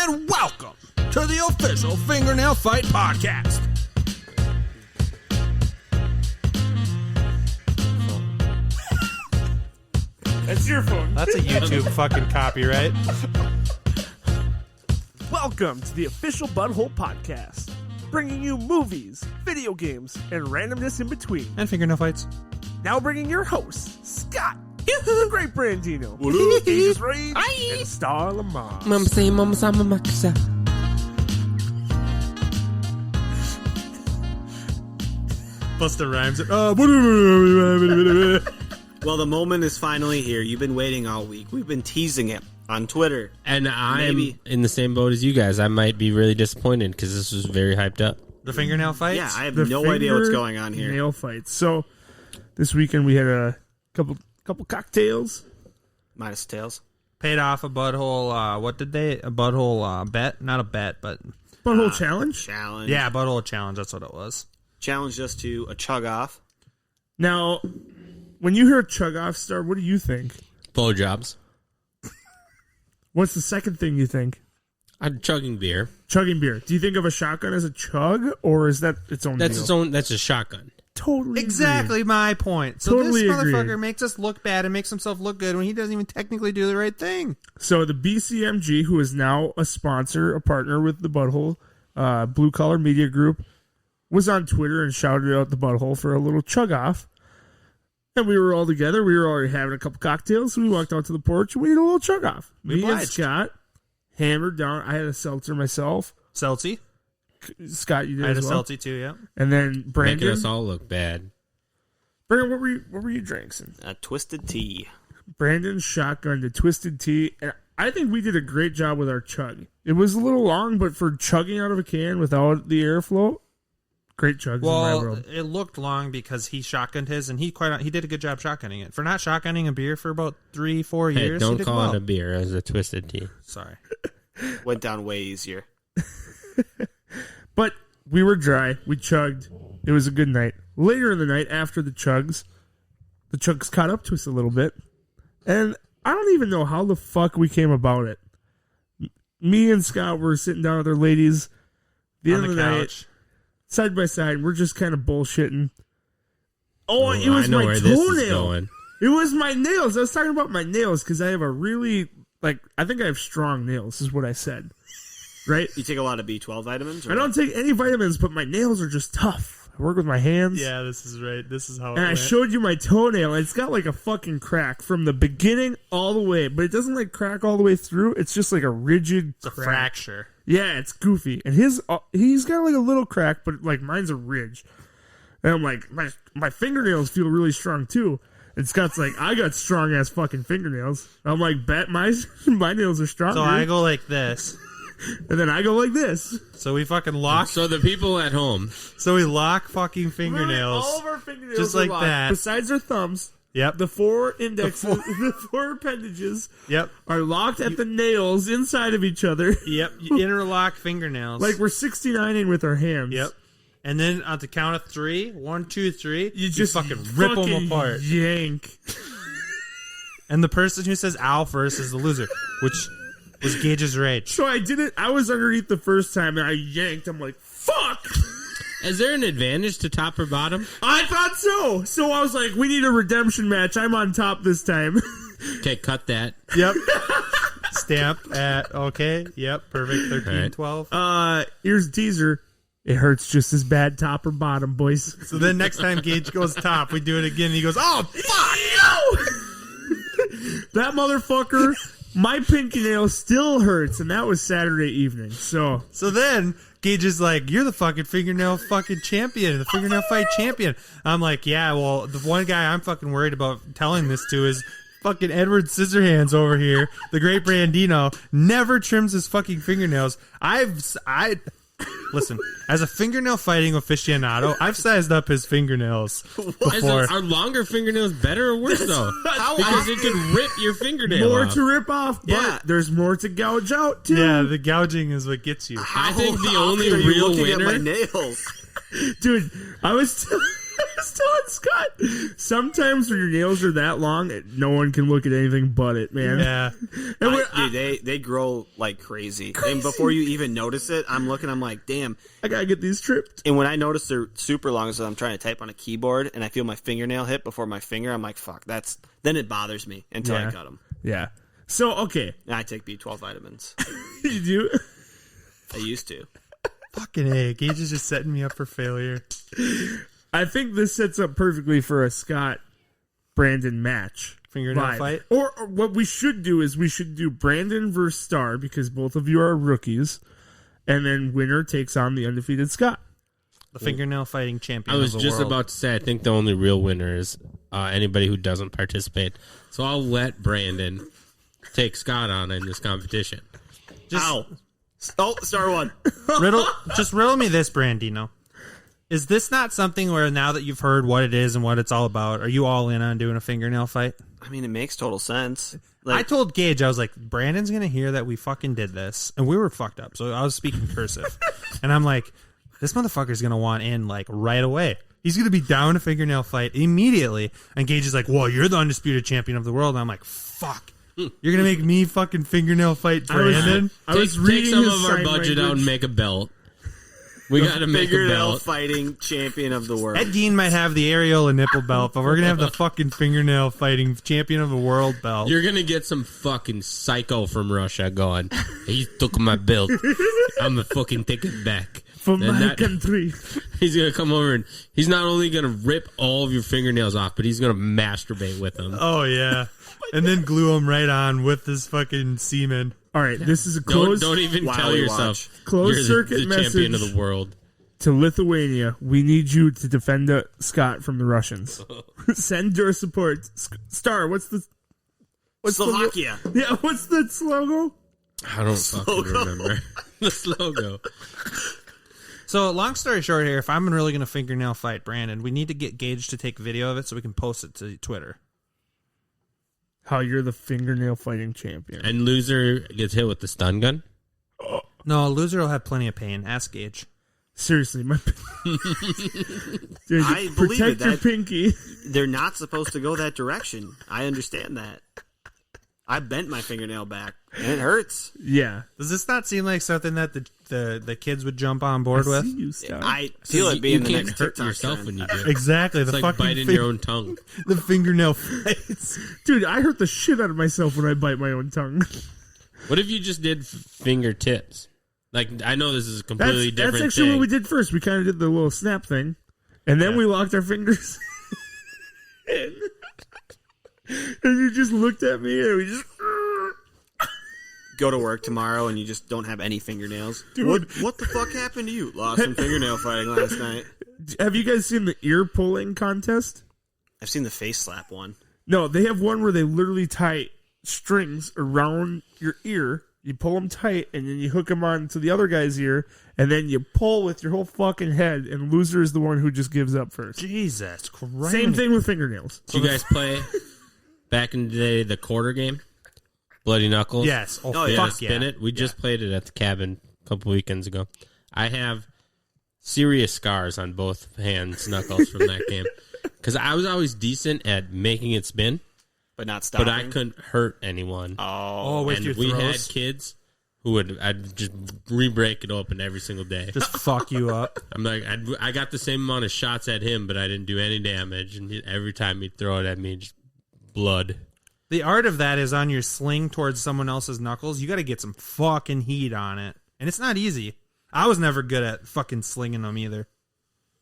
and welcome to the official Fingernail Fight Podcast. That's your phone. That's a YouTube fucking copyright. Welcome to the official Butthole Podcast, bringing you movies, video games, and randomness in between. And fingernail fights. Now bringing your hosts, Scott, the Great Brandino, Jesus Rage, and Star Lamar. Busta Rhymes. Well, the moment is finally here. You've been waiting all week. We've been teasing it on Twitter. And I'm in the same boat as you guys. I might be really disappointed because this was very hyped up. The fingernail fights? Yeah, I have no idea what's going on here. Nail fights. So, this weekend we had a couple cocktails. Minus tails. Paid off a butthole, a butthole bet? Not a bet, but... Butthole challenge? Challenge. Yeah, butthole challenge, that's what it was. Challenged us to a chug off. Now, when you hear chug off, Star, what do you think? Blowjobs. What's the second thing you think? I'm chugging beer. Chugging beer. Do you think of a shotgun as a chug, or is that its own deal? That's a shotgun. Totally Exactly my point. So Totally this motherfucker agree. makes us look bad and makes himself look good when he doesn't even technically do the right thing. So the BCMG, who is now a sponsor, a partner with the Butthole, Blue Collar Media Group, was on Twitter and shouted out the Butthole for a little chug off. And we were all together. We were already having a couple cocktails. So we walked out to the porch and we did a little chug off. Me and Scott hammered down. I had a seltzer myself. Seltzy? Scott, you did I had as a well. Seltzy too, yeah. And then Brandon. Making us all look bad. Brandon, what were you drinking? A twisted tea. Brandon shotgunned a twisted tea. And I think we did a great job with our chug. It was a little long, but for chugging out of a can without the airflow, great chugs in my world. It looked long because he shotgunned his, and he did a good job shotgunning it. For not shotgunning a beer for about 3-4 Hey, years, he don't did call well. it a beer. It was a twisted tea. Sorry. Went down way easier. But we were dry. We chugged. It was a good night. Later in the night, after the chugs caught up to us a little bit. And I don't even know how the fuck we came about it. Me and Scott were sitting down with our ladies the On end of the the night, couch. side by side. We're just kind of bullshitting. Oh, it I was know my where this is toenail. going. It was my nails. I was talking about my nails because I have a really, I think I have strong nails, is what I said. Right? You take a lot of B12 vitamins? Or I don't take any vitamins, but my nails are just tough. I work with my hands. Yeah, this is right. This is how And I showed you my toenail, and it's got like a fucking crack from the beginning all the way, but it doesn't like crack all the way through. It's just like a rigid It's a crack. fracture. Yeah, it's goofy. And he's got like a little crack, but like mine's a ridge. And I'm like, my fingernails feel really strong too. And Scott's like, I got strong ass fucking fingernails. I'm like, bet my nails are stronger. So I go like this. And then I go like this. So we fucking lock. So the people at home. So we lock fucking fingernails. All of our fingernails Just are like locked. that. Besides our thumbs, Yep. the four indexes, the four appendages Yep. are locked at the nails inside of each other. Yep. You interlock fingernails. Like we're 69ing with our hands. Yep. And then at the count of 3, 1, 2, 3, You just fucking rip them apart. Yank. And the person who says ow first is the loser, which was Gage's rage. So I did it. I was underneath the first time and I yanked. I'm like, fuck. Is there an advantage to top or bottom? I thought so. So I was like, we need a redemption match. I'm on top this time. Okay, cut that. Yep. Stamp at, okay. Yep. Perfect. 13, All right. 12. Here's a teaser. It hurts just as bad top or bottom, boys. So then next time Gage goes top, we do it again. And he goes, oh, fuck. Yo! That motherfucker, my pinky nail still hurts, and that was Saturday evening. So then Gage is like, you're the fucking fingernail fucking champion, the fingernail fight champion. I'm like, yeah, well, the one guy I'm fucking worried about telling this to is fucking Edward Scissorhands over here, the great Brandino, never trims his fucking fingernails. Listen, as a fingernail fighting aficionado, I've sized up his fingernails before. Are longer fingernails better or worse, though? Because it could rip your fingernail more off. to rip off, but Yeah. there's more to gouge out, too. Yeah, the gouging is what gets you. I think the How only often are you real looking at my winner... nails? Dude, I was was telling Scott, sometimes when your nails are that long, no one can look at anything but it, man. Yeah. Dude, they grow like crazy. And before you even notice it, I'm like, damn. I gotta get these tripped. And when I notice they're super long, so I'm trying to type on a keyboard, and I feel my fingernail hit before my finger, I'm like, fuck, then it bothers me until I cut them. Yeah. So, okay. And I take B12 vitamins. You do? I used to. Fucking A. Gage is just setting me up for failure. I think this sets up perfectly for a Scott-Brandon match. Fingernail vibe. fight? Or what we should do is we should do Brandon versus Star, because both of you are rookies, and then winner takes on the undefeated Scott. The fingernail fighting champion I was of the just world. about to say, I think the only real winner is anybody who doesn't participate. So I'll let Brandon take Scott on in this competition. Ow. Oh, Star one. riddle me this, Brandino. Is this not something where now that you've heard what it is and what it's all about, are you all in on doing a fingernail fight? I mean, it makes total sense. I told Gage, I was like, Brandon's going to hear that we fucking did this. And we were fucked up. So I was speaking cursive. And I'm like, this motherfucker's going to want in like right away. He's going to be down a fingernail fight immediately. And Gage is like, well, you're the undisputed champion of the world. And I'm like, fuck. You're going to make me fucking fingernail fight Brandon? I was Take reading some his of our sign budget out language. and make a belt. We got to make a Fingernail belt. fighting champion of the world. Ed Gein might have the areola nipple belt, but we're going to have the fucking fingernail fighting champion of the world belt. You're going to get some fucking psycho from Russia going, he took my belt. I'm going to fucking take it back. From And my country. He's going to come over and he's not only going to rip all of your fingernails off, but he's going to masturbate with them. Oh, yeah. And then glue him right on with this fucking semen. All right, this is a closed, Don't even tell Wily yourself watch. Closed you're circuit the champion of message. the world. to Lithuania. We need you to defend Scott from the Russians. Send your support. Star, what's Slovakia. What's the slogan? I don't fucking remember the logo. So, long story short here, if I'm really going to fingernail fight Brandon, we need to get Gage to take video of it so we can post it to Twitter. How you're the fingernail fighting champion. And loser gets hit with the stun gun. No, loser will have plenty of pain. Ask Gage. Seriously, my Dude, I believe protect it. your That- pinky. They're not supposed to go that direction. I understand that. I bent my fingernail back, and it hurts. Yeah. Does this not seem like something that the kids would jump on board I with? see you, Star. I feel it being the can't next hurt TikTok yourself trend. when you do it. Exactly. It's The like fucking biting your own tongue. the fingernail fights. Dude, I hurt the shit out of myself when I bite my own tongue. What if you just did fingertips? Like, I know this is a completely different That's actually thing. what we did first. We kind of did the little snap thing, and then we locked our fingers in. And you just looked at me, and we just... Go to work tomorrow, and you just don't have any fingernails. Dude. What the fuck happened to you? Lost some fingernail fighting last night. Have you guys seen the ear pulling contest? I've seen the face slap one. No, they have one where they literally tie strings around your ear. You pull them tight, and then you hook them on to the other guy's ear, and then you pull with your whole fucking head, and loser is the one who just gives up first. Jesus Christ. Same thing with fingernails. Did you guys play back in the day the quarter game? Bloody Knuckles? Yes. Oh, yeah. fuck Spin yeah. it. We just played it at the cabin a couple weekends ago. I have serious scars on both hands, knuckles from that game. Because I was always decent at making it spin, But not stopping. but I couldn't hurt anyone. Oh, with and your we had throws? kids who I'd just re-break it open every single day. Just fuck you up. I'm like, I got the same amount of shots at him, but I didn't do any damage. And every time he'd throw it at me, just blood. The art of that is on your sling towards someone else's knuckles. You got to get some fucking heat on it. And it's not easy. I was never good at fucking slinging them either.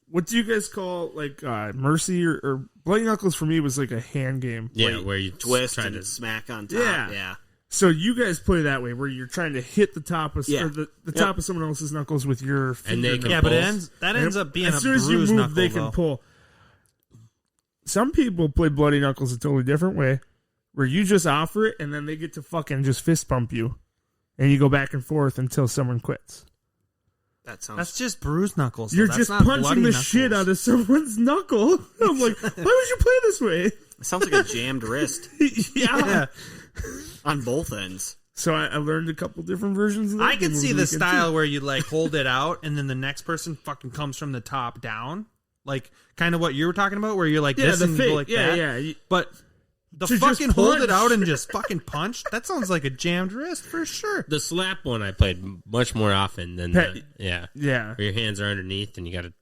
What do you guys call, like, Mercy or Bloody Knuckles for me was like a hand game. Yeah, where you twist try and to smack on top. Yeah. Yeah. So you guys play that way, where you're trying to hit the top of Yeah. or the top of someone else's knuckles with your finger. And they can Yeah, but Both. that ends up being as a soon as you bruised move, knuckle, they can though. pull. Some people play Bloody Knuckles a totally different way, where you just offer it, and then they get to fucking just fist bump you, and you go back and forth until someone quits. That sounds... That's just bruised knuckles. though. You're That's just not punching bloody the knuckles. shit out of someone's knuckle. I'm like, why would you play this way? It sounds like a jammed wrist Yeah. on both ends. So I learned a couple different versions of that. I can game see over the weekend, style too. where you like hold it out and then the next person fucking comes from the top down. like kind of what you were talking about, where you're like Yeah, this the and you fake. go like Yeah, that. yeah. But the To fucking just hold it punch. out and just fucking punch, that sounds like a jammed wrist for sure. The slap one I played much more often than Pet- the, yeah. Yeah. Where your hands are underneath and you got to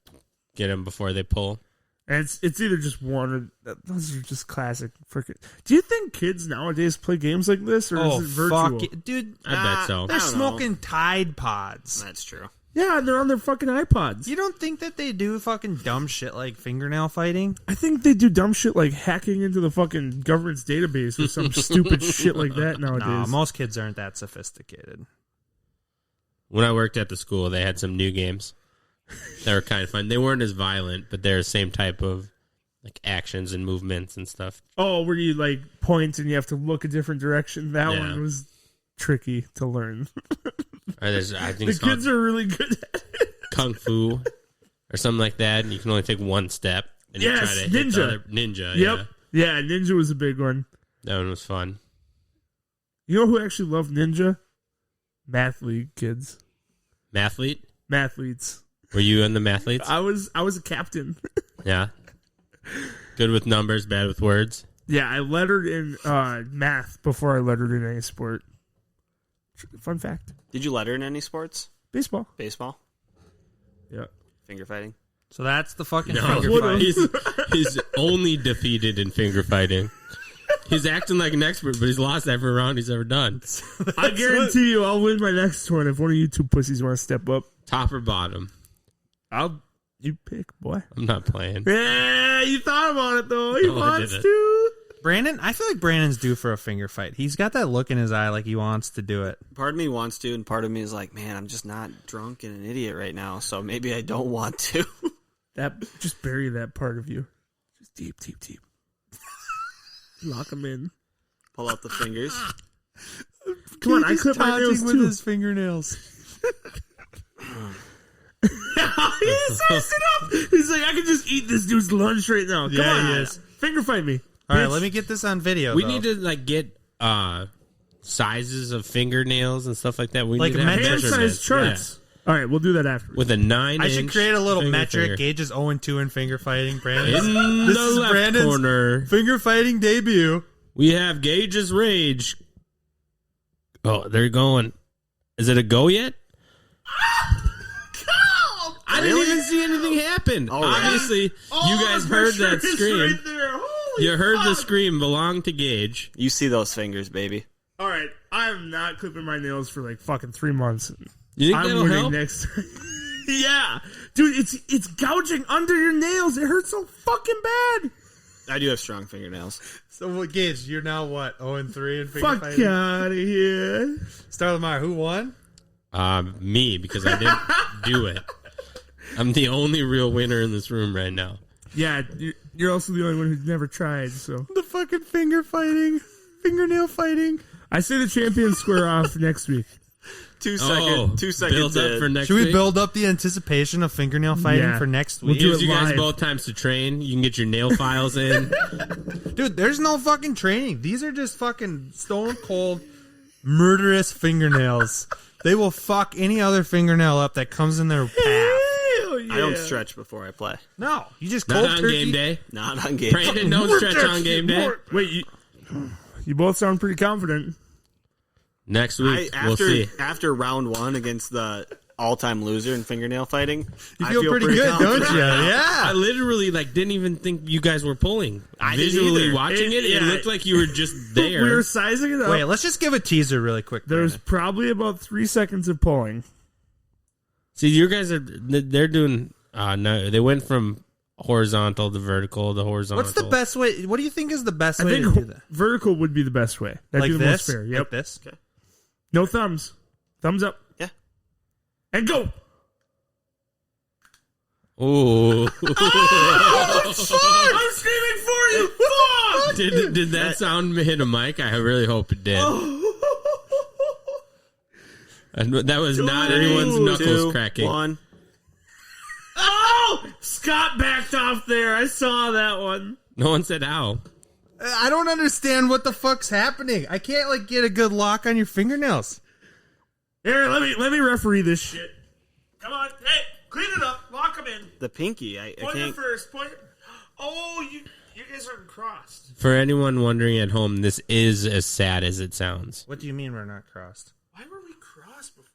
get them before they pull. And it's either just one or those are just classic. Freaking. Do you think kids nowadays play games like this, or Oh is it virtual? fuck, it. Dude! I bet so. They're I don't smoking Tide Pods. That's true. Yeah, they're on their fucking iPods. You don't think that they do fucking dumb shit like fingernail fighting? I think they do dumb shit like hacking into the fucking government's database or some stupid shit like that nowadays. No, most kids aren't that sophisticated. When I worked at the school, they had some new games that were kind of fun. They weren't as violent, but they're the same type of like actions and movements and stuff. Oh, where you like point and you have to look a different direction. That Yeah. one was tricky to learn. Or there's, I think The it's called kids are really good at it. Kung Fu or something like that, and you can only take one step. And you Yes, try to hit the Ninja. other, Ninja. Yep. Yeah, Ninja was a big one. That one was fun. You know who actually loved Ninja? Mathlete kids. Mathlete? Mathletes. Were you in the mathletes? I was a captain. Yeah. Good with numbers, bad with words. Yeah, I lettered in math before I lettered in any sport. Fun fact. Did you letter in any sports? Baseball. Baseball? Yeah. Finger fighting? So that's the fucking No, finger would've. fight. he's only defeated in finger fighting. He's acting like an expert, but he's lost every round he's ever done. I guarantee you I'll win my next one if one of you two pussies want to step up. Top or bottom? You pick, boy. I'm not playing. Yeah, you thought about it though. He No, I wants didn't. to. Brandon, I feel like Brandon's due for a finger fight. He's got that look in his eye like he wants to do it. Part of me wants to, and part of me is like, man, I'm just not drunk and an idiot right now, so maybe I don't want to. That just bury that part of you. Just deep. Lock him in. Pull out the fingers. Come on, I clip my nails with too. his fingernails. He says it up. He's like, I can just eat this dude's lunch right now. Come Yeah, on, he is. finger fight me. All right, bitch. let me get this on video. We though. need to like get sizes of fingernails and stuff like that. We Like need to have metric hand measurements. size charts. All right, we'll do that after. Yeah. With a 9 I should inch create a little finger metric. finger. Gage is 0-2 in finger fighting. Brandon, In this the is left Brandon's corner, finger fighting debut. we have Gage's Rage. Oh, they're going. Is it a go yet? I didn't even see anything happen. All right. Obviously, you guys heard that scream. Right there. Holy You heard the fuck. scream belong to Gage. You see those fingers, baby. All right, I'm not clipping my nails for like fucking 3 months. You think I'm that'll winning help? next time. Yeah, dude, it's gouging under your nails. It hurts so fucking bad. I do have strong fingernails. So, what, Gage, you're now what? 0-3 in finger Fuck fighting. out of here. Star Lamar, who won? Me, because I didn't do it. I'm the only real winner in this room right now. Yeah, you're also the only one who's never tried. So The fucking fingernail fighting. I say the champions square off next week. 2 seconds. 2 seconds. Build up for next Should we week. build up the anticipation of fingernail fighting Yeah. for next We'll week? do Gives it you guys live. both times to train. You can get your nail files in. Dude, there's no fucking training. These are just fucking stone cold murderous fingernails. They will fuck any other fingernail up that comes in their path. Hell yeah. I don't stretch before I play. No, you just Not cold on turkey. game day. Not on game. Brandon, don't stretch on game day. Wait, you both sound pretty confident. Next week, we'll see. After round 1 against the all-time loser in fingernail fighting, You I feel pretty good, don't confident. you? I Yeah. literally didn't even think you guys were pulling. I didn't Visually either. watching it, Yeah. it looked like you were just there. We were sizing it up. Wait, let's just give a teaser really quick. There's Brandon. probably about 3 seconds of pulling. See, you guys they're doing. No, they went from horizontal to vertical to horizontal. What's the best way? What do you think is the best I way think to do that? vertical would be the best way. That'd Like be the this? most fair. Yep. Like this? No thumbs. Thumbs up. Yeah. And go. Ooh. I'm screaming for you. Fuck! did that sound hit a mic? I really hope it did. And that was not anyone's knuckles 2, cracking. 1. Oh! Scott backed off there. I saw that one. No one said ow. I don't understand what the fuck's happening. I can't get a good lock on your fingernails. Here, let me referee this shit. Come on. Hey, clean it up. Lock him them in. The pinky. I Point can't. it first. Point. Oh, you guys aren't crossed. For anyone wondering at home, this is as sad as it sounds. What do you mean we're not crossed? Why were we crossed before?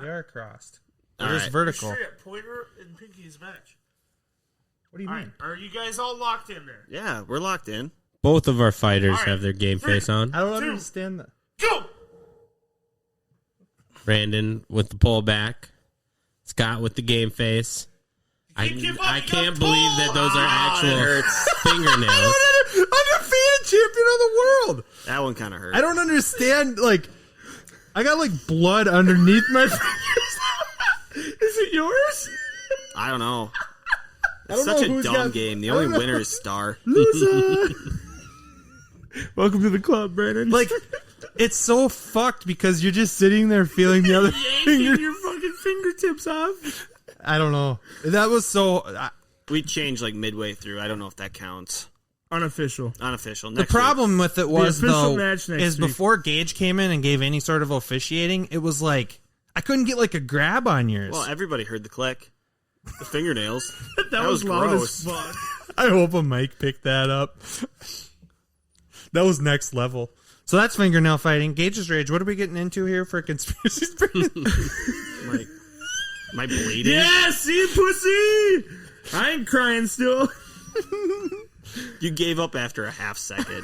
We are crossed. All It is right. vertical. Sure, pointer and pinky's match. What do you All mean? right, are you guys all locked in there? Yeah, we're locked in. Both of our fighters All right. have their game 3, face on. I don't 2, understand that. Go! Brandon with the pullback. Scott with the game face. I can't give up, I you can't gotta believe pull! that those are actual hurts. fingernails. Undefeated champion of the world. That one kind of hurt. I don't understand. Like, I got like blood underneath my fingers. Is it yours? I don't know. I It's don't such know a who's dumb got- game. The I don't only know. winner is Star. Loser. Welcome to the club, Brandon. Like, it's so fucked because you're just sitting there feeling the other yanking finger. your fucking fingertips off. I don't know. That was so. We changed like midway through. I don't know if that counts. Unofficial. Unofficial. The Next week. problem with it was official though match next is week. before Gage came in and gave any sort of officiating, it was like I couldn't get like a grab on yours. Well, everybody heard the click. The fingernails. That was loud gross. as fuck. I hope a mic picked that up. That was next level. So that's fingernail fighting. Gage's Rage. What are we getting into here for conspiracy? Like, am I bleeding? Yeah, see, pussy. I ain't crying still. You gave up after a half second.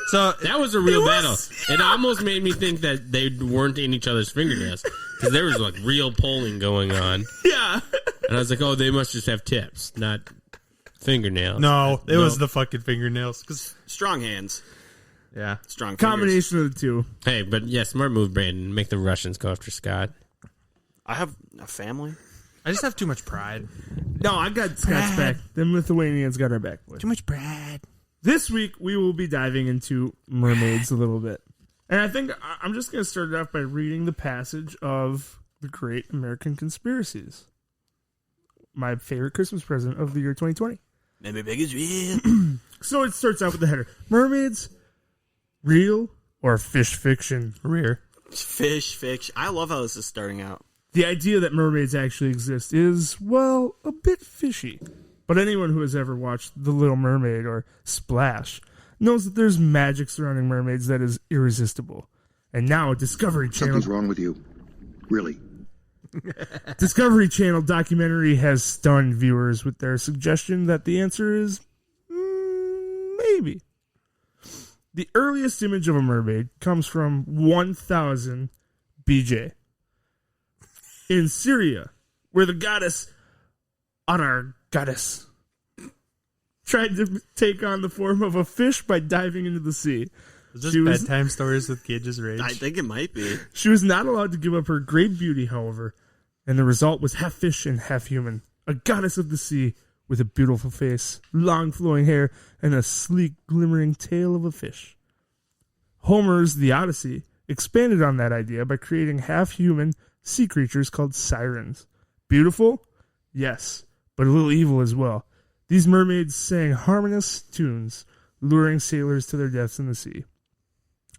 So That was a real battle. It almost made me think that they weren't in each other's fingernails because there was like real pulling going on, Yeah. and I was like, "Oh, they must just have tips, not fingernails." no, it was the fucking fingernails. 'Cause- Strong hands. yeah, Strong fingers. Combination of the two. Hey, but yeah, smart move, Brandon. Make the Russians go after Scott. I have a family. I just have too much pride. No, I got Scott's back. Them Lithuanians got our back. Boy. Too much pride. This week, we will be diving into mermaids a little bit. And I think I'm just going to start it off by reading the passage of The Great American Conspiracies. My favorite Christmas present of the year 2020. Maybe big is real. So it starts out with the header. Mermaids, real or fish fiction? Rear. Fish, fiction. I love how this is starting out. The idea that mermaids actually exist is, well, a bit fishy. But anyone who has ever watched The Little Mermaid or Splash knows that there's magic surrounding mermaids that is irresistible. And now Discovery Channel... Something's wrong with you. Really. Discovery Channel documentary has stunned viewers with their suggestion that the answer is maybe. The earliest image of a mermaid comes from 1000 BJ in Syria, where the goddess Goddess tried to take on the form of a fish by diving into the sea. Is this She was- bedtime stories with Gage's Rage? I think it might be. She was not allowed to give up her great beauty, however, and the result was half fish and half human. A goddess of the sea with a beautiful face, long flowing hair, and a sleek, glimmering tail of a fish. Homer's The Odyssey expanded on that idea by creating half-human sea creatures called sirens. Beautiful? Yes, but a little evil as well. These mermaids sang harmonious tunes, luring sailors to their deaths in the sea.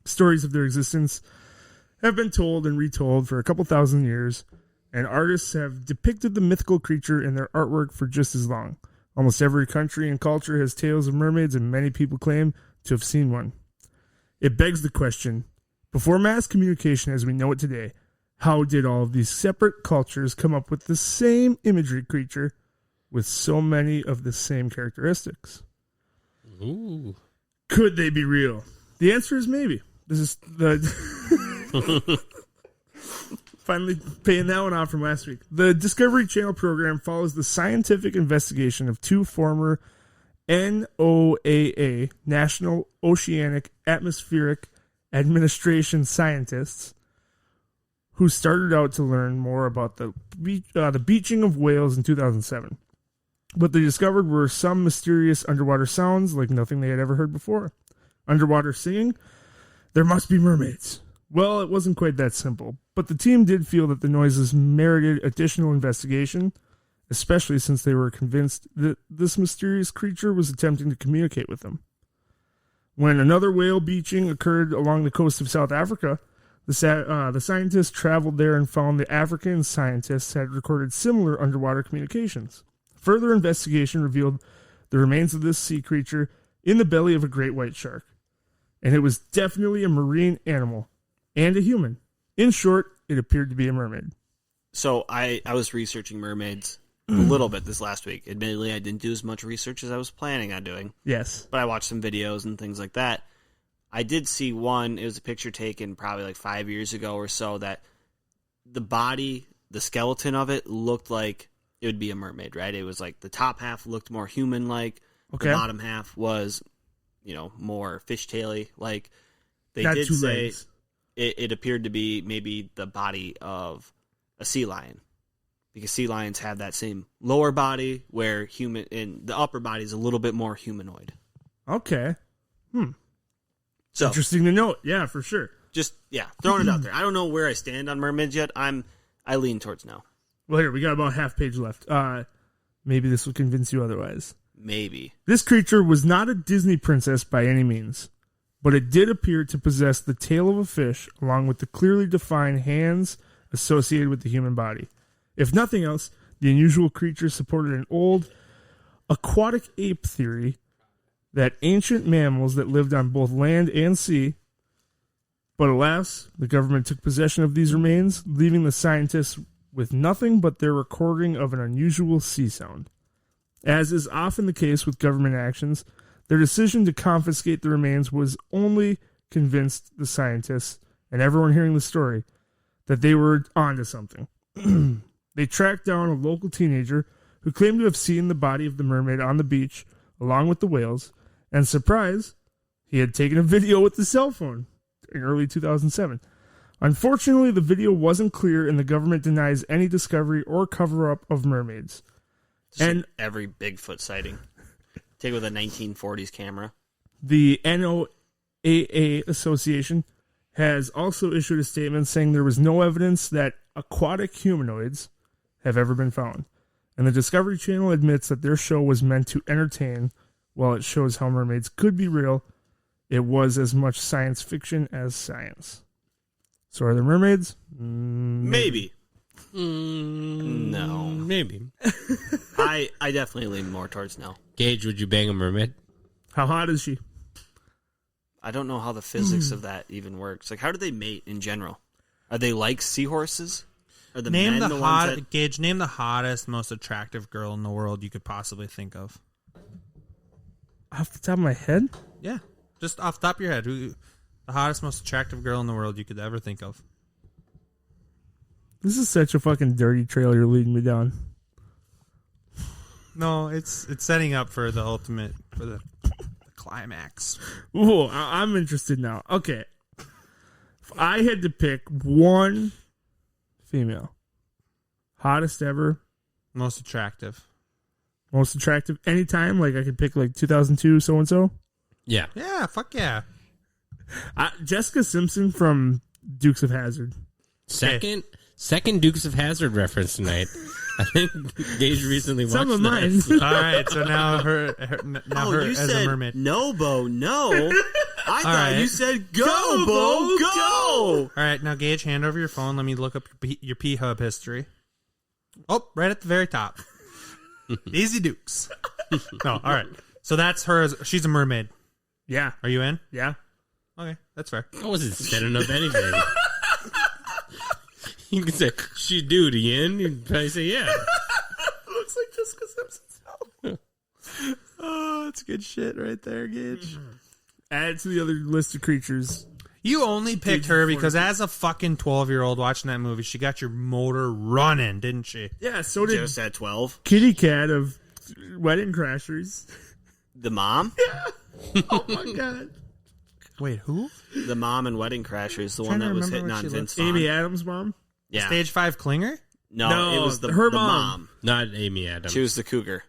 Stories of their existence have been told and retold for a couple thousand years, and artists have depicted the mythical creature in their artwork for just as long. Almost every country and culture has tales of mermaids, and many people claim to have seen one. It begs the question, before mass communication as we know it today, how did all of these separate cultures come up with the same imagery creature with so many of the same characteristics? Ooh. Could they be real? The answer is maybe. This is the finally paying that one off from last week. The Discovery Channel program follows the scientific investigation of two former NOAA, National Oceanic Atmospheric Administration scientists, who started out to learn more about the beaching of whales in 2007. What they discovered were some mysterious underwater sounds like nothing they had ever heard before. Underwater singing? There must be mermaids. Well, it wasn't quite that simple, but the team did feel that the noises merited additional investigation, especially since they were convinced that this mysterious creature was attempting to communicate with them. When another whale beaching occurred along the coast of South Africa, The scientists traveled there and found the African scientists had recorded similar underwater communications. Further investigation revealed the remains of this sea creature in the belly of a great white shark. And it was definitely a marine animal and a human. In short, it appeared to be a mermaid. So I was researching mermaids a little bit this last week. Admittedly, I didn't do as much research as I was planning on doing. Yes. But I watched some videos and things like that. I did see one, it was a picture taken probably like 5 years ago or so, that the body, the skeleton of it looked like it would be a mermaid, right? It was like the top half looked more human-like. Okay. The bottom half was, more fishtaily. Like they Got did two say legs. it appeared to be maybe the body of a sea lion. Because sea lions have that same lower body where the upper body is a little bit more humanoid. Okay. So Interesting to note. Yeah, for sure. just throwing it out there. I don't know where I stand on mermaids yet. I lean towards no. Well, here, we got about half page left. Maybe this will convince you otherwise. Maybe. This creature was not a Disney princess by any means, but it did appear to possess the tail of a fish along with the clearly defined hands associated with the human body. If nothing else, the unusual creature supported an old aquatic ape theory that ancient mammals that lived on both land and sea, but alas, the government took possession of these remains, leaving the scientists with nothing but their recording of an unusual sea sound. As is often the case with government actions, their decision to confiscate the remains was only convinced the scientists and everyone hearing the story that they were onto something. They tracked down a local teenager who claimed to have seen the body of the mermaid on the beach along with the whales, and surprise, he had taken a video with the cell phone in early 2007. Unfortunately, the video wasn't clear and the government denies any discovery or cover-up of mermaids. And every Bigfoot sighting. Take it with a 1940s camera. the NOAA Association has also issued a statement saying there was no evidence that aquatic humanoids have ever been found. And the Discovery Channel admits that their show was meant to entertain. While it shows how mermaids could be real, it was as much science fiction as science. So are there mermaids? Maybe. No. Maybe. I definitely lean more towards no. Gage, would you bang a mermaid? How hot is she? I don't know how the physics of that even works. Like, how do they mate in general? Are they like seahorses? Are the Name men the ones that... Gage. Name the hottest, most attractive girl in the world you could possibly think of. Off the top of my head? Yeah, just off the top of your head, who the hottest, most attractive girl in the world you could ever think of? This is such a fucking dirty trail you're leading me down. No, it's setting up for the ultimate, for the climax. Ooh, I'm interested now. Okay. If I had to pick one female, hottest ever, Most attractive. most attractive anytime, like I could pick like 2002 so-and-so. Yeah. Yeah, fuck yeah. Jessica Simpson from Dukes of Hazzard. Second Dukes of Hazzard reference tonight. I think Gage recently watched Some of that. mine. All right, so now her you as said a mermaid. no, Bo, no. I thought right. you said go, Bo, go. All right, now Gage, hand over your phone. Let me look up your P-Hub history. Oh, right at the very top. Easy Dukes. No, all right. So that's her. She's a mermaid. Yeah. Are you in? Yeah. Okay, that's fair. I wasn't setting up anything. You can say, she dude, Ian. You'd probably say, yeah. Looks like Jessica Simpson. Oh, that's good shit right there, Gage. Add it to the other list of creatures. You only picked her because as a fucking 12-year-old watching that movie, she got your motor running, didn't she? Yeah, so did Just at 12. Kitty Cat of Wedding Crashers. The mom? Oh my god. Wait, who? The mom in Wedding Crashers, the Trying one to that was remember hitting what on she Vince looks- Vaughn. Amy Adams' mom? Yeah. Stage 5 clinger? No, it was her the mom. mom. Not Amy Adams. She was the cougar.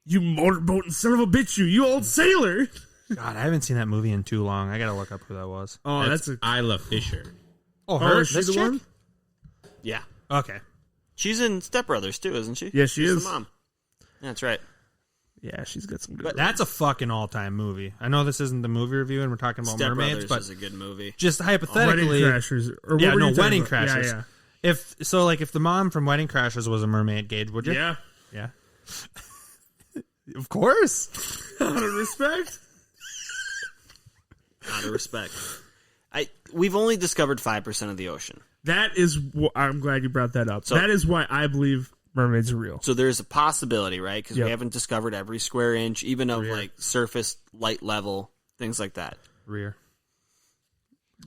You motorboating son of a bitch, you old sailor. God, I haven't seen that movie in too long. I gotta look up who that was. Oh, that's a... Isla Fisher. Oh, Oh, is she This the chick? one? Yeah. Okay. She's in Step Brothers, too, isn't she? Yeah, she She's is. the mom. Yeah, that's right. Yeah, she's got some good. That's a fucking all-time movie. I know this isn't the movie review, and we're talking about Step mermaids, Brothers but is a good movie. just Wedding hypothetically, Crashers. Or what yeah, were no, you talking Wedding about? Crashers. Yeah, If the mom from Wedding Crashers was a mermaid, Gage, would you? yeah. Yeah. Of course. Out of respect. Out of respect. We've only discovered 5% of the ocean. That is. I'm glad you brought that up. So- that is why I believe mermaids are real. So there's a possibility, right? Because Yep. we haven't discovered every square inch, even of like surface, light level, things like that. Rear.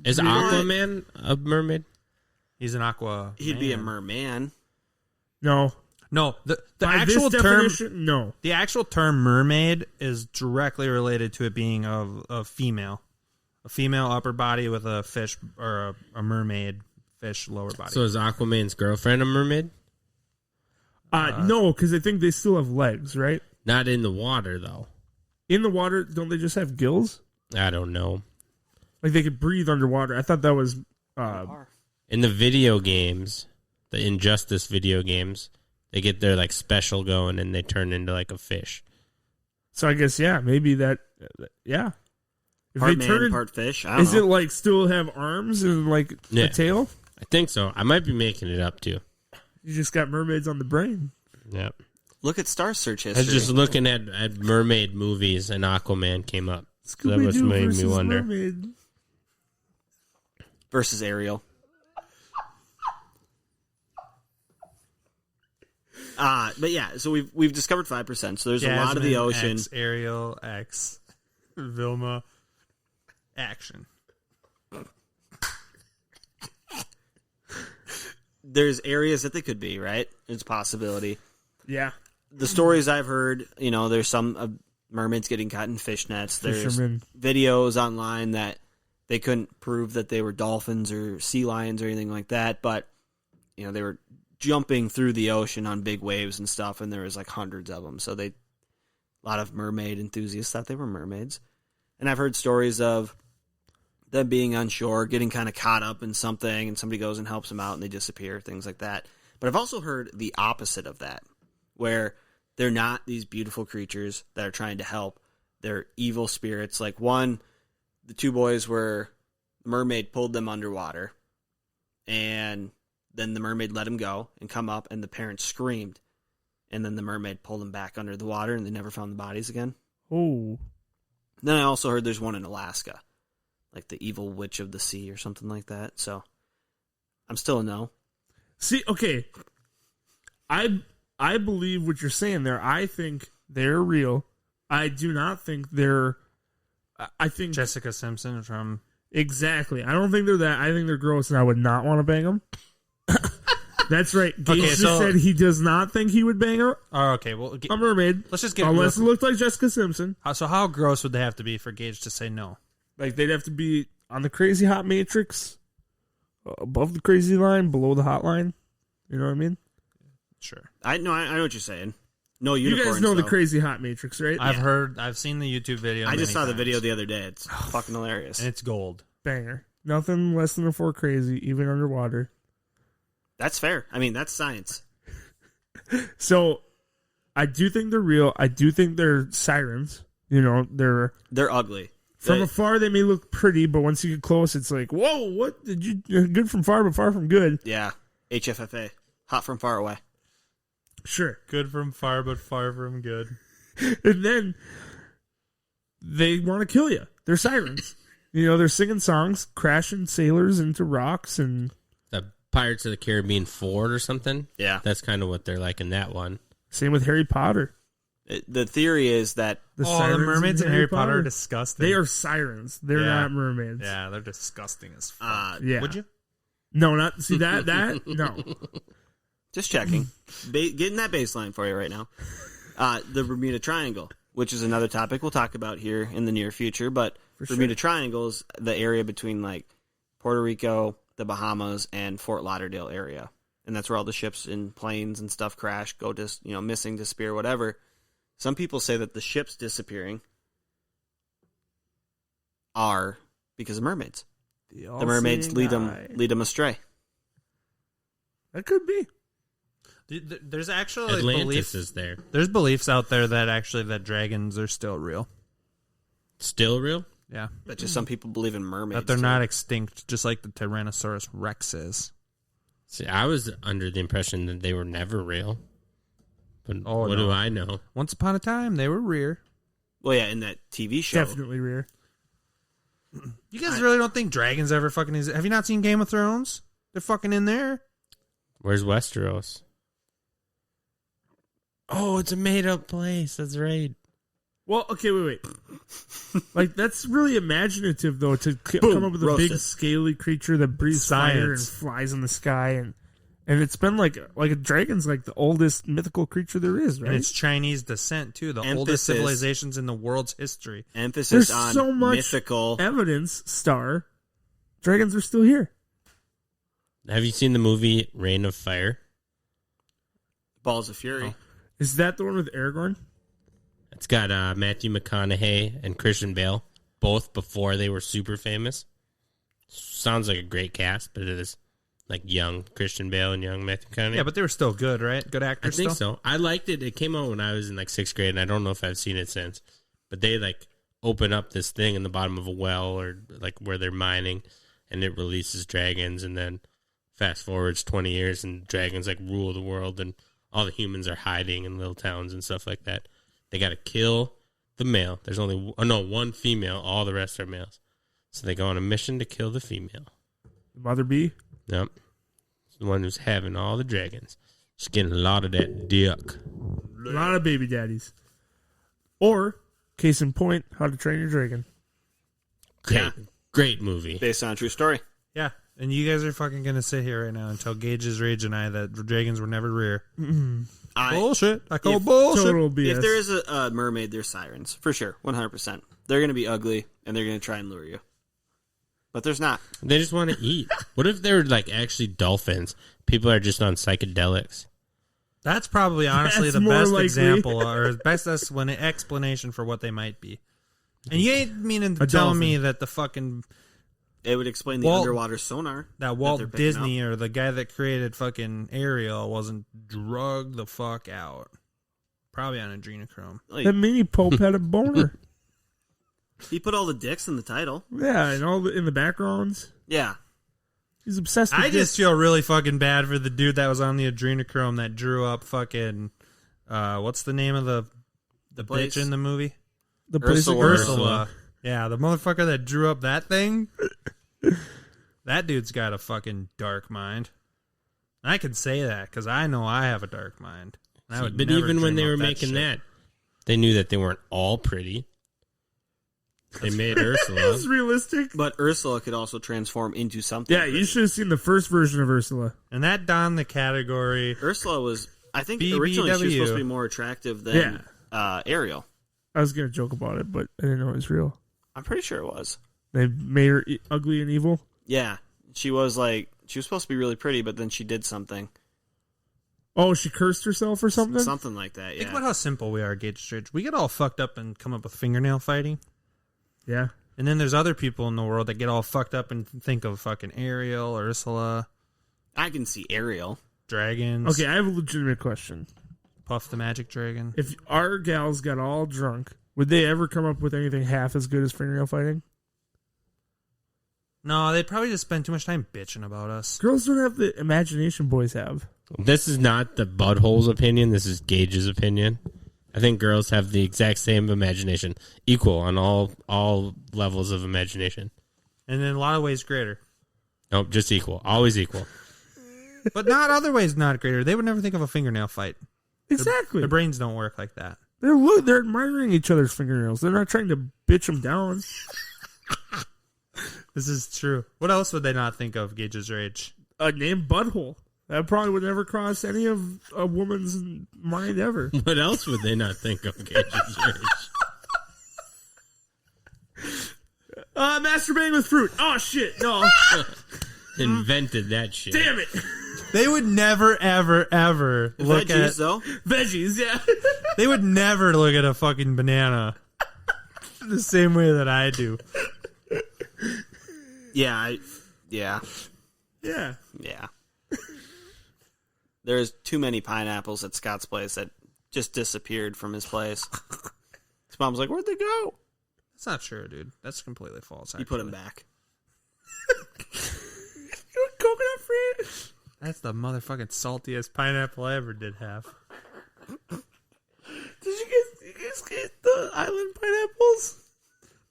Is Aquaman a mermaid? He's an aqua. He'd be a merman. No. No, the By actual this term. definition, no. The actual term mermaid is directly related to it being a female. A female upper body with a fish or a mermaid fish lower body. So is Aquaman's girlfriend a mermaid? No, because I think they still have legs, right? Not in the water, though. In the water, don't they just have gills? I don't know. Like they could breathe underwater. I thought that was. In the video games, the Injustice video games, they get their like special going and they turn into like a fish. So I guess maybe that. Yeah. If Part they man, turn part fish. I don't is know. it like still have arms and like Yeah. a tail? I think so. I might be making it up too. You just got mermaids on the brain. Yep. Look at Star Search I history. was just looking at mermaid movies and Aquaman came up. So that was Scooby-Doo made me versus wonder. mermaid. versus Ariel. But yeah, so we've discovered 5%. So there's a lot of the ocean. X, Ariel X, Vilma, action. There's areas that they could be, right? It's a possibility. Yeah. The stories I've heard, there's some mermaids getting caught in fishnets. There's Fishermen. videos online that they couldn't prove that they were dolphins or sea lions or anything like that, but they were jumping through the ocean on big waves and stuff, and there was like hundreds of them. So a lot of mermaid enthusiasts thought they were mermaids. And I've heard stories of them being on shore, getting kind of caught up in something, and somebody goes and helps them out, and they disappear, things like that. But I've also heard the opposite of that, where they're not these beautiful creatures that are trying to help. They're evil spirits. Like the two boys the mermaid pulled them underwater, and then the mermaid let him go and come up, and the parents screamed, and then the mermaid pulled them back under the water, and they never found the bodies again. Oh. Then I also heard there's one in Alaska, like the evil witch of the sea or something like that. So I'm still a no. See, okay. I believe what you're saying there. I think they're real. I do not think they're. I think Jessica Simpson from. Exactly. I don't think they're that. I think they're gross, and I would not want to bang them. That's right. Gage Okay, just so- said he does not think he would bang a Okay, well, mermaid. let's just get. Unless it looked like Jessica Simpson. So how gross would they have to be for Gage to say no? Like, they'd have to be on the crazy hot matrix, above the crazy line, below the hot line. You know what I mean? Sure. I know what you're saying. No You unicorns. guys know the though. crazy hot matrix, right? I've seen the YouTube video. I just many saw the times, video the other day. It's fucking hilarious. and it's gold. Banger. Nothing less than a 4 crazy, even underwater. That's fair. I mean, that's science. So, I do think they're real. I do think they're sirens. They're They're ugly. from They- afar they may look pretty, but once you get close, it's like, whoa! What did you? Good from far, but far from good. Yeah. HFFA. Hot from far away. Sure. Good from far, but far from good. And then they want to kill you. They're sirens. They're singing songs, crashing sailors into rocks, and The Pirates of the Caribbean Ford or something. Yeah. That's kind of what they're like in that one. same with Harry Potter. The theory is that The The sirens mermaids in Harry Potter are disgusting. They are sirens. They're Yeah. not mermaids. Yeah, they're disgusting as fuck. Yeah. Would you? No, not see that no. just checking. Getting that baseline for you right now. The Bermuda Triangle, which is another topic we'll talk about here in the near future. But Bermuda Triangle is the area between like Puerto Rico, the Bahamas, and Fort Lauderdale area. And that's where all the ships and planes and stuff crash, go just, missing, disappear, whatever. Some people say that the ships disappearing are because of mermaids. The mermaids lead them astray. That could be. There's actually Atlantis beliefs. is there. There's beliefs out there that actually that dragons are still real. Still real? Yeah, But just some people believe in mermaids. that they're too. not extinct, just like the Tyrannosaurus Rex is. See, I was under the impression that they were never real. But Oh, what no. do I know? Once upon a time, they were rare. Well, yeah, in that TV show. Definitely rare. You guys really don't think dragons ever fucking exist? Have you not seen Game of Thrones? They're fucking in there. Where's Westeros? Oh, it's a made-up place. That's right. Well, okay, wait. Like, that's really imaginative, though, to come up with a big, roasted. scaly creature that breathes fire and Science. flies in the sky. And it's been like a dragon's like the oldest mythical creature there is, right? And it's Chinese descent, too. The oldest Emphasis. civilizations in the world's history. Emphasis There's on so much mythical. evidence, Star. Dragons are still here. Have you seen the movie Reign of Fire? Balls of Fury. Is that the one with Aragorn? It's got Matthew McConaughey and Christian Bale, both before they were super famous. Sounds like a great cast, but it is like young Christian Bale and young Matthew McConaughey. Yeah, but they were still good, right? Good I actors think still? so. I liked it. It came out when I was in like 6th grade, and I don't know if I've seen it since. But they like open up this thing in the bottom of a well or like where they're mining, and it releases dragons, and then fast forwards 20 years, and dragons like rule the world, and all the humans are hiding in little towns and stuff like that. They got to kill the male. There's only one female. All the rest are males. So they go on a mission to kill the female. Mother Bee? Yep. It's the one who's having all the dragons. She's getting a lot of that dick. A lot of baby daddies. Or, case in point, How to Train Your Dragon. Great movie. Based on a true story. Yeah. And you guys are fucking going to sit here right now and tell Gage's Rage and I that dragons were never rare. Bullshit. I call bullshit. Total BS. If there is a mermaid, there's sirens. For sure. 100%. They're going to be ugly, and they're going to try and lure you. But there's not. They just want to eat. What if they're like actually dolphins? People are just on psychedelics. That's probably honestly That's the more best likely. example or best explanation for what they might be. And you ain't meaning to A tell dolphin. me that the fucking It would explain the Walt- underwater sonar. that Walt they're picking Disney or the guy that created fucking Ariel wasn't drugged the fuck out. Probably on adrenochrome. Like, That mini Pope had a boner. he put all the dicks in the title. Yeah, and all in the backgrounds. Yeah. He's obsessed with I just feel really fucking bad for the dude that was on the adrenochrome that drew up fucking what's the name of the place? bitch in the movie? the place of Ursula. Yeah, the motherfucker that drew up that thing. That dude's got a fucking dark mind. I can say that because I know I have a dark mind. I would But never even when dream they up were that making shit. that, they knew that they weren't all pretty. They made Ursula. It's realistic. But Ursula could also transform into something. Yeah, you should have seen the first version of Ursula. And that donned the category. Ursula was, I think, BBW. originally she was supposed to be more attractive than Ariel. I was going to joke about it, but I didn't know it was real. I'm pretty sure it was. They made her ugly and evil. Yeah. She was supposed to be really pretty, but then she did something. Oh, she cursed herself or something? Something like that, Think yeah. about how simple we are, Gage Stridge. We get all fucked up and come up with fingernail fighting. Yeah. And then there's other people in the world that get all fucked up and think of fucking Ariel, Ursula, I can see Ariel. dragons. Okay, I have a legitimate question. Puff the Magic Dragon. If our gals got all drunk, would they ever come up with anything half as good as fingernail fighting? No, they'd probably just spend too much time bitching about us. Girls don't have the imagination boys have. This is not the butthole's opinion. This is Gage's opinion. I think girls have the exact same imagination, equal on all levels of imagination. And in a lot of ways greater. Nope, just equal. Always equal. But not other ways not greater. They would never think of a fingernail fight. Exactly. Their brains don't work like that. They're admiring each other's fingernails. They're not trying to bitch them down. This is true. What else would they not think of, Gage's Rage? A name butthole. That probably would never cross any of a woman's mind ever. What else would they not think of Gage's Rage? Masturbating with fruit. Oh shit! No, Invented that shit. damn it! They would never, ever, ever look Veggies, at. though. Veggies, yeah. They would never look at a fucking banana the same way that I do. Yeah, yeah. Yeah. Yeah. There's too many pineapples at Scott's place that just disappeared from his place. His mom's like, where'd they go? That's not true, dude. That's completely false. He put them back. Coconut free. That's the motherfucking saltiest pineapple I ever did have. Did you guys get the island pineapples?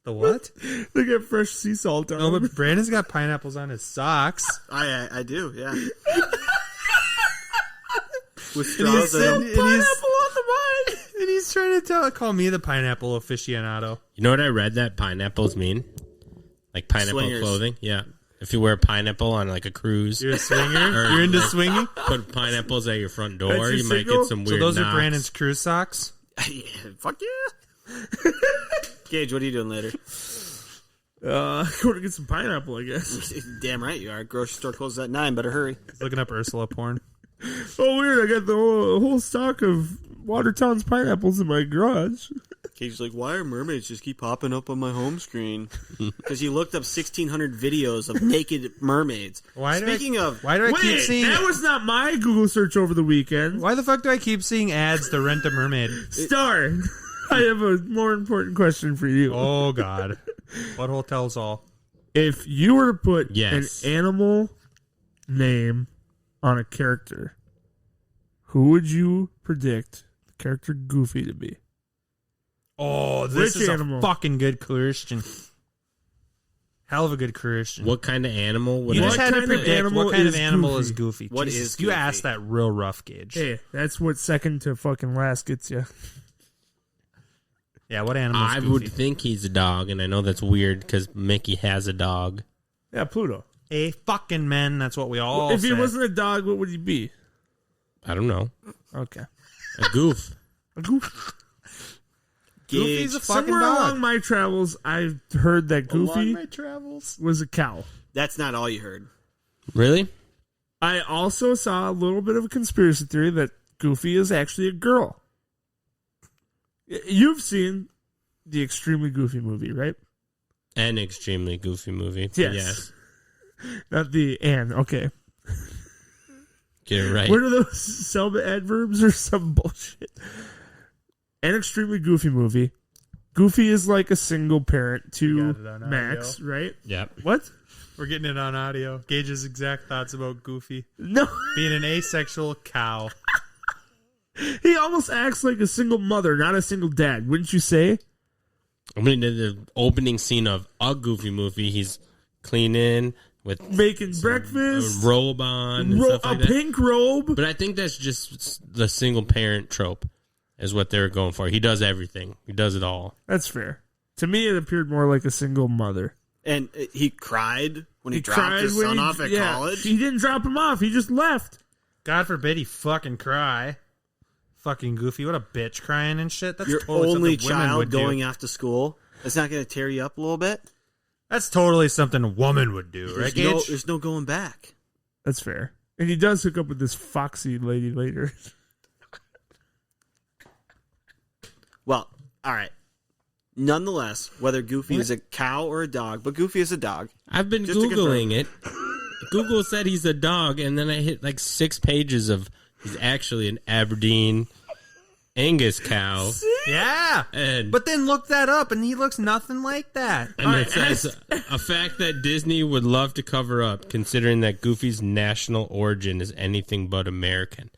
The what? They get fresh sea salt on No, them. but Brandon's got pineapples on his socks. I do, yeah. With And he's, straws in them. and he's trying to call me the pineapple aficionado. You know what I read that pineapples mean? Like pineapple Swingers. clothing? Yeah. If you wear a pineapple on like a cruise, You're a swinger? Or You're into like- swinging? put pineapples at your front door, That's your you might signal? get some So weird those are knocks. Brandon's cruise socks? Yeah, fuck yeah. Gage, what are you doing later? Going to get some pineapple, I guess. Damn right you are. Grocery store closes at 9. Better hurry. He's looking up Ursula porn. Oh, weird. I got the whole stock of Watertown's pineapples in my garage. Gage's like, why are mermaids just keep popping up on my home screen? Because you looked up 1,600 videos of naked mermaids. Why do Speaking of, Why do I keep Wait, seeing... that was not my Google search over the weekend. Why the fuck do I keep seeing ads to rent a mermaid? Star, I have a more important question for you. Oh, God. Butthole tells all. If you were to put Yes. an animal name on a character, who would you predict the character Goofy to be? Oh, this Which is animal? a fucking good Christian. Hell of a good Christian. What kind of animal would You I just had to kind of predict animal what kind of is animal Goofy? is Goofy. What Jesus, is You Goofy? asked that real rough, Gage. Hey, that's what second to fucking last gets you. Yeah, what animal is I Goofy? would think he's a dog, and I know that's weird because Mickey has a dog. Yeah, Pluto. A fucking man. That's what we all if say. he wasn't a dog, what would he be? I don't know. Okay. A goof. A goof. Goofy's a fucking Somewhere dog. along my travels, I heard that Goofy travels. was a cow. that's not all you heard. Really? I also saw a little bit of a conspiracy theory that Goofy is actually a girl. You've seen the Extremely Goofy movie, right? An extremely goofy movie. Yes. Yes. Not the and. Okay. Get it right. What are those Selma adverbs or some bullshit? An Extremely Goofy movie. Goofy is like a single parent to got it on Max, right? Yep. What? We're getting it on audio. Gage's exact thoughts about Goofy No. being an asexual cow. He almost acts like a single mother, not a single dad, wouldn't you say? I mean, the opening scene of a goofy movie, he's cleaning with Making a breakfast, robe on and stuff a like that. pink robe. But I think that's just the single parent trope is what they're going for. He does everything. He does it all. That's fair. To me, it appeared more like a single mother. And he cried when he dropped cried his when son he- off at yeah, college. He didn't drop him off. He just left. God forbid he fucking cry. Fucking Goofy. What a bitch crying and shit. That's Your totally only something women would child going do. off to school. That's not going to tear you up a little bit? That's totally something a woman would do, right, Gage? There's no going back. That's fair. And he does hook up with this foxy lady later. Well, all right. Nonetheless, whether Goofy is a cow or a dog, but Goofy is a dog. I've been Just to Googling it. Google said he's a dog, and then I hit like 6 pages of he's actually an Aberdeen Angus cow. Yeah. And But then look that up, and he looks nothing like that. And it says a fact that Disney would love to cover up, considering that Goofy's national origin is anything but American.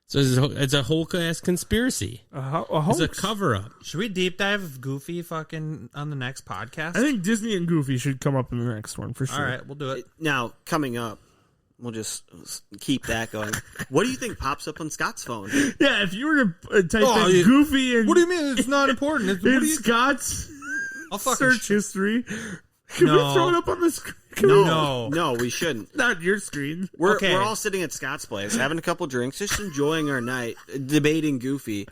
So it's a whole ass conspiracy. A It's a hoax. cover up. Should we deep dive Goofy fucking on the next podcast? I think Disney and Goofy should come up in the next one for sure. All right, we'll do it. Now, coming up, we'll just keep that going. What do you think pops up on Scott's phone? Yeah, if you were to type Oh, in yeah. Goofy and What do you mean? It's not important. It's, what in do you, Scott's I'll fucking search history, can No. we throw it up on the screen? No. We shouldn't. Not your screen. We're Okay. all sitting at Scott's place, having a couple drinks, just enjoying our night, debating Goofy.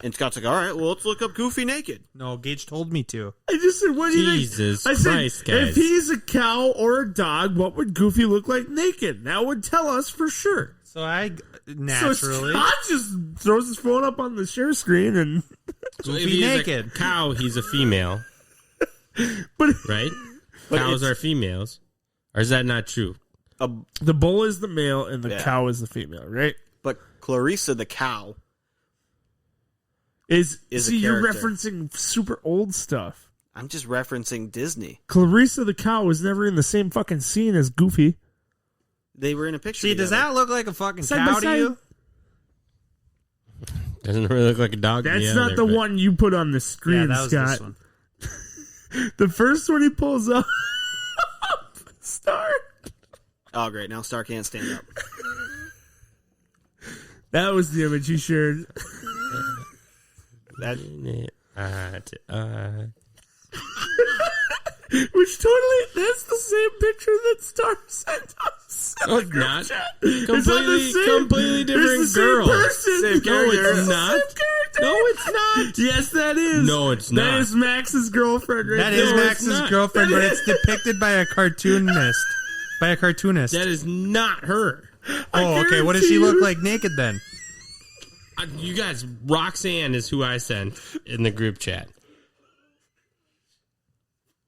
And Scott's like, all right, well, let's look up Goofy naked. No, Gage told me to. I just said, what do you Jesus think? I said, Christ, guys. if he's a cow or a dog, what would Goofy look like naked? That would tell us for sure. So I So naturally Scott just throws his phone up on the share screen and So if Goofy he's naked. a cow, he's a female, but right? But Cows it's- are females. Or is that not true? the bull is the male and the Yeah. cow is the female, right? But Clarissa the cow. Is a see, you're character. referencing super old stuff. I'm just referencing Disney. Clarissa the cow was never in the same fucking scene as Goofy. They were in a picture. See, does together. that look like a fucking Side cow by to side. you? Doesn't really look like a dog. That's Yeah, not there, the but- one you put on the screen, Yeah, that was Scott. this one. The first one he pulls up, Star. Oh, great. Now Star can't stand up. That was the image he shared. That Which totally, that's the same picture that Star sent us. No, it's not. It's not the same. Completely different It's the girl. same person. Same No, character. it's not. No, it's not. Yes, that is. No, it's That not. is Max's girlfriend right That there. is No, it's Max's not. girlfriend, but it's depicted by a cartoonist. By a cartoonist. That is not her. Oh, okay. What does she look like naked then? You guys, Roxanne is who I sent in the group chat.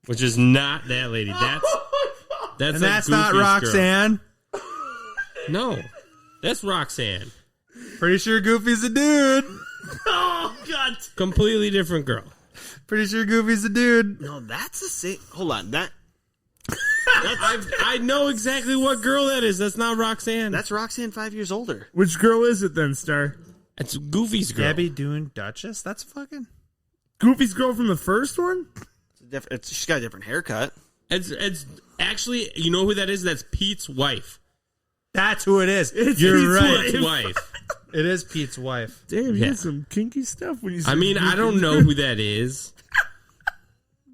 Which is not that lady. That's And like that's not Goofy's Roxanne. girl. No, that's Roxanne. Pretty sure Goofy's a dude. Oh, God. Completely different girl. Pretty sure Goofy's a dude. no, that's the same. Hold on, that I know exactly what girl that is. That's not Roxanne. that's Roxanne 5 years older. Which girl is it then, Star? That's Goofy's girl. Debbie Doon Duchess? That's fucking... Goofy's girl from the first one? She's got a different haircut. It's actually, you know who that is? That's Pete's wife. That's who it is. It's You're Pete's right. Pete's wife. It is Pete's wife. Damn, you Yeah. did some kinky stuff when you said I mean, I don't know who that is.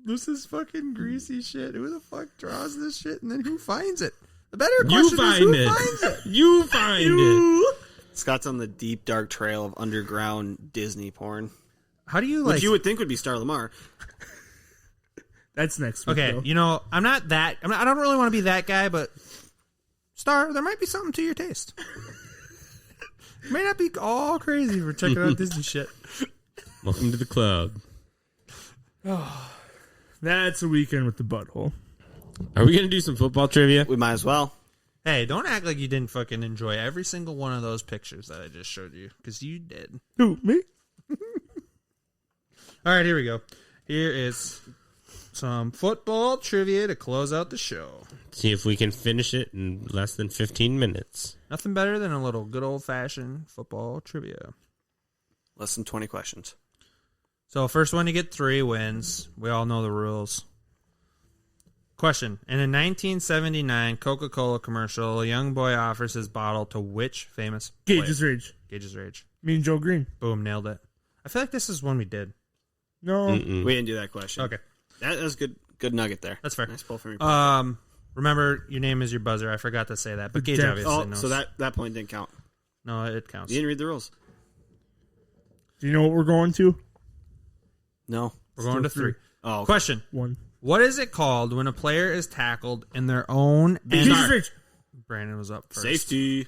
This is fucking greasy shit. Who the fuck draws this shit and then who finds it? The better You question is find who it. finds it? You find it. Scott's on the deep, dark trail of underground Disney porn. How do you Which like... you would think would be Star Lamar. That's next week, Okay, though. you know, I don't really want to be that guy, but Star, there might be something to your taste. May not be all crazy for checking out Disney shit. Welcome to the club. That's a weekend with the butthole. Are we going to do some football trivia? We might as well. Hey, don't act like you didn't fucking enjoy every single one of those pictures that I just showed you, because you did. Who, me? All right, here we go. Here is some football trivia to close out the show. See if we can finish it in less than 15 minutes. Nothing better than a little good old-fashioned football trivia. Less than 20 questions. So first one to get 3 wins. We all know the rules. Question. In a 1979 Coca-Cola commercial, a young boy offers his bottle to which famous Gage's Rage. Gage's Rage. Me and Joe Green. Boom, nailed it. I feel like this is one we did. No. Mm-mm. We didn't do that question. Okay. That was good nugget there. That's fair. Nice pull from your Remember, your name is your buzzer. I forgot to say that, but Gage depth. obviously knows. so that point didn't count. No, it counts. You didn't read the rules. Do you know what we're going to? No. We're going to Still 3. Oh, okay. Question. One. What is it called when a player is tackled in their own Gage's end? Rage. Brandon was up first. Safety.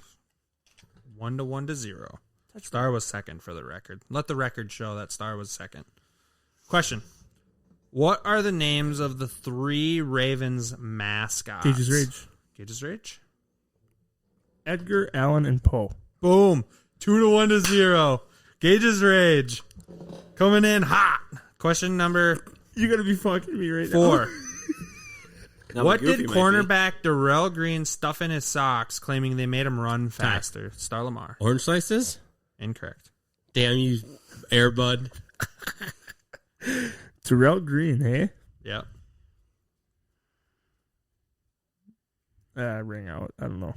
1-0. Star was second for the record. Let the record show that Star was second. Question. What are the names of the 3 Ravens mascots? Gage's Rage. Gage's Rage? Edgar, Allen, and Poe. Boom. 2-1. Gage's Rage. Coming in hot. Question number You're going to be fucking me right 4. Now What Goofy did might be. cornerback Darrell Green stuff in his socks, claiming they made him run faster? Star Lamar. Orange slices? Incorrect. Damn you, Airbud. Terrell Green, eh? Yep. Ring out. I don't know.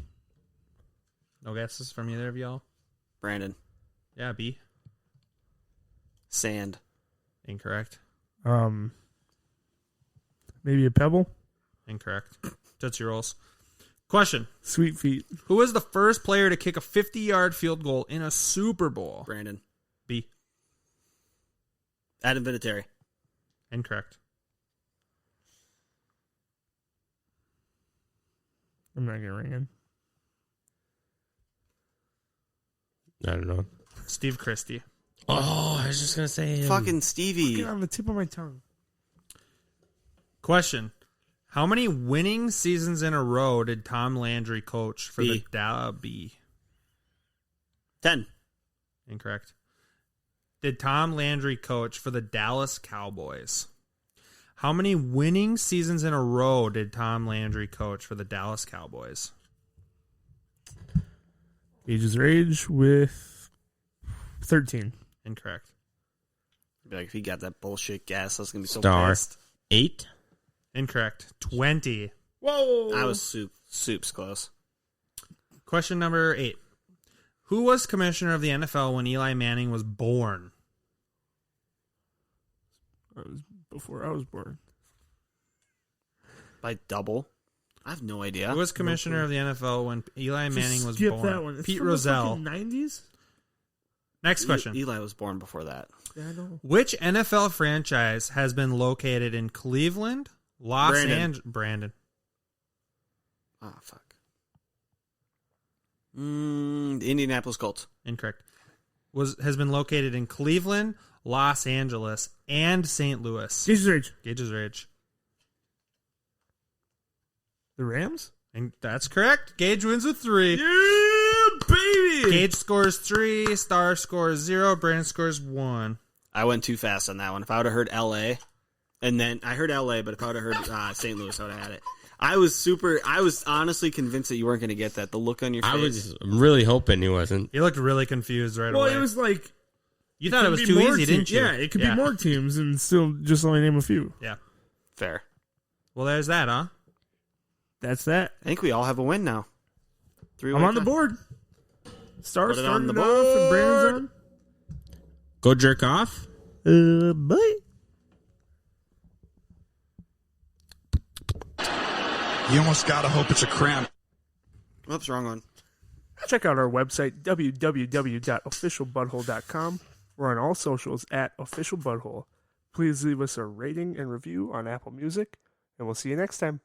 No guesses from either of y'all? Brandon. Yeah, B. Sand. Incorrect. Maybe a pebble? Incorrect. Tootsie Rolls. Question. Sweet feet. Who was the first player to kick a 50-yard field goal in a Super Bowl? Brandon. B. Adam Vinatieri. Incorrect. I'm not going to ring in. I don't know. Steve Christie. Oh, I was just going to say him. Fucking Stevie. Get on the tip of my tongue. Question. How many winning seasons in a row did Tom Landry coach for B. the B? 10. Incorrect. Did Tom Landry coach for the Dallas Cowboys? How many winning seasons in a row did Tom Landry coach for the Dallas Cowboys? Ages Rage with 13. Incorrect. I'd be like, if he got that bullshit gas, I was going to be so Star. pissed. 8. Incorrect. 20. Whoa! I was soup's close. Question number 8. Who was commissioner of the NFL when Eli Manning was born? That was before I was born. By double? I have no idea. Who was commissioner of the NFL when Eli Manning was Skip born? that one. It's Pete from Rozelle. the fucking 90s? Next question. Eli was born before that. Yeah, I know. Which NFL franchise has been located in Cleveland, Los Angeles, Brandon? Ah, fuck. The Indianapolis Colts. Incorrect. Has been located in Cleveland, Los Angeles, and St. Louis. Ages Rage. Gage's Rage. The Rams? And that's correct. Gage wins with 3. Yeah, baby! Gage scores 3. Star scores 0. Brandon scores 1. I went too fast on that one. If I would have heard L.A., and then I heard L.A., but if I would have heard St. Louis, I would have had it. I was honestly convinced that you weren't going to get that. The look on your face. I was really hoping he wasn't. You looked really confused right Well, away. it was like... You thought it was could too be more easy, didn't you? Yeah, it could be more teams and still just only name a few. Yeah. Fair. Well, there's that, huh? That's that. I think we all have a win now. I'm on the board. Star's Put it on starting the it off and Brandon's on. Go jerk off. Bye. You almost gotta hope it's a cramp. Oops, wrong one. Check out our website, www.officialbutthole.com. We're on all socials at officialbutthole. Please leave us a rating and review on Apple Music, and we'll see you next time.